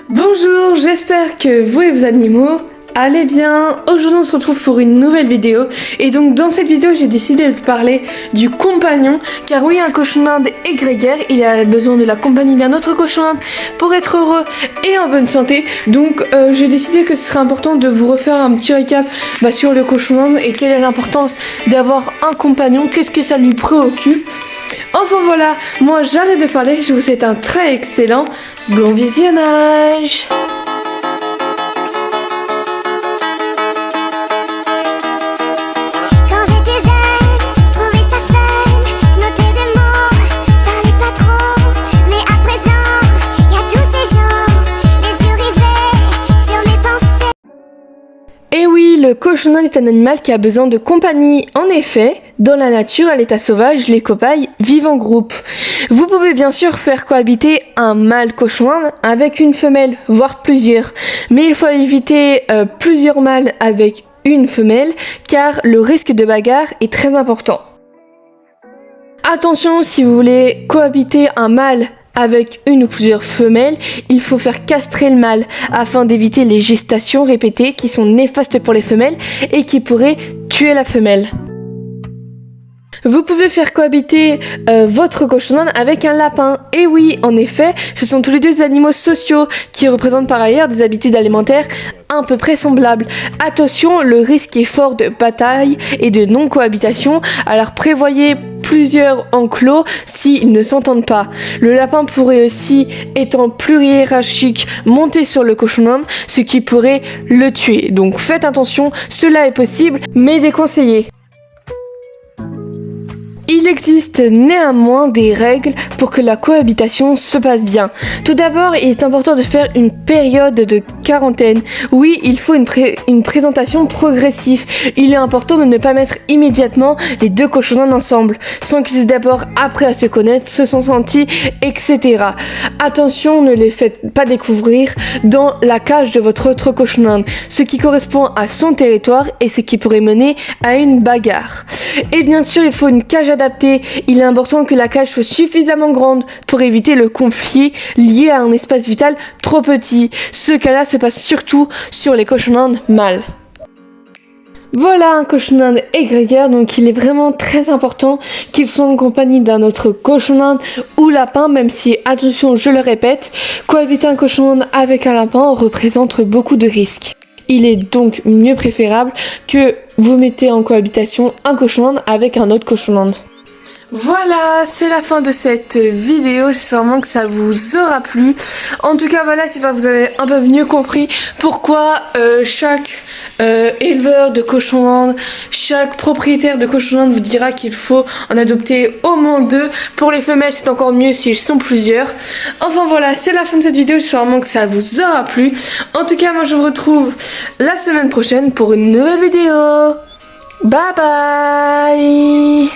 Bonjour, j'espère que vous et vos animaux allez bien. Aujourd'hui on se retrouve pour une nouvelle vidéo et donc dans cette vidéo j'ai décidé de parler du compagnon, car oui, un cochon d'Inde est grégaire, il a besoin de la compagnie d'un autre cochon d'Inde pour être heureux et en bonne santé. Donc j'ai décidé que ce serait important de vous refaire un petit récap sur le cochon d'Inde et quelle est l'importance d'avoir un compagnon, qu'est-ce que ça lui préoccupe. Enfin voilà, moi j'arrête de parler, je vous souhaite un très excellent bon visionnage. Quand j'étais jeune, je trouvais ça fun, je notais des mots, je parlais pas trop. Mais à présent, y a tous ces gens, les yeux rivés sur mes pensées. Et oui, le cochon d'Inde est un animal qui a besoin de compagnie. En effet, dans la nature, à l'état sauvage, les cobayes vivent en groupe. Vous pouvez bien sûr faire cohabiter un mâle cochon d'Inde avec une femelle, voire plusieurs. Mais il faut éviter plusieurs mâles avec une femelle, car le risque de bagarre est très important. Attention, si vous voulez cohabiter un mâle avec une ou plusieurs femelles, il faut faire castrer le mâle afin d'éviter les gestations répétées qui sont néfastes pour les femelles et qui pourraient tuer la femelle. Vous pouvez faire cohabiter votre cochon d'Inde avec un lapin. Et oui, en effet, ce sont tous les deux des animaux sociaux qui représentent par ailleurs des habitudes alimentaires à peu près semblables. Attention, le risque est fort de bataille et de non-cohabitation, alors prévoyez plusieurs enclos s'ils ne s'entendent pas. Le lapin pourrait aussi, étant plus hiérarchique, monter sur le cochon d'Inde, ce qui pourrait le tuer. Donc faites attention, cela est possible, mais déconseillé. Il existe néanmoins des règles pour que la cohabitation se passe bien. Tout d'abord, il est important de faire une période de quarantaine. Oui, il faut une présentation progressive. Il est important de ne pas mettre immédiatement les deux cochons d'Inde ensemble, sans qu'ils aient d'abord appris à se connaître, se sont sentis, etc. Attention, ne les faites pas découvrir dans la cage de votre autre cochon d'Inde, ce qui correspond à son territoire et ce qui pourrait mener à une bagarre. Et bien sûr, il faut une cage adaptée. Il est important que la cage soit suffisamment grande pour éviter le conflit lié à un espace vital trop petit. Ce cas-là se passe surtout sur les cochons d'Inde mâles. Voilà un cochon d'Inde grégaire, donc il est vraiment très important qu'il soit en compagnie d'un autre cochon d'Inde ou lapin, même si, attention, je le répète, cohabiter un cochon d'Inde avec un lapin représente beaucoup de risques. Il est donc mieux préférable que vous mettez en cohabitation un cochon d'Inde avec un autre cochon d'Inde. Voilà, c'est la fin de cette vidéo, j'espère vraiment que ça vous aura plu. En tout cas, voilà, j'espère que vous avez un peu mieux compris pourquoi chaque éleveur de cochons d'Inde, chaque propriétaire de cochons d'Inde vous dira qu'il faut en adopter au moins 2. Pour les femelles, c'est encore mieux s'ils sont plusieurs. Enfin voilà, c'est la fin de cette vidéo, j'espère vraiment que ça vous aura plu. En tout cas, moi je vous retrouve la semaine prochaine pour une nouvelle vidéo. Bye bye.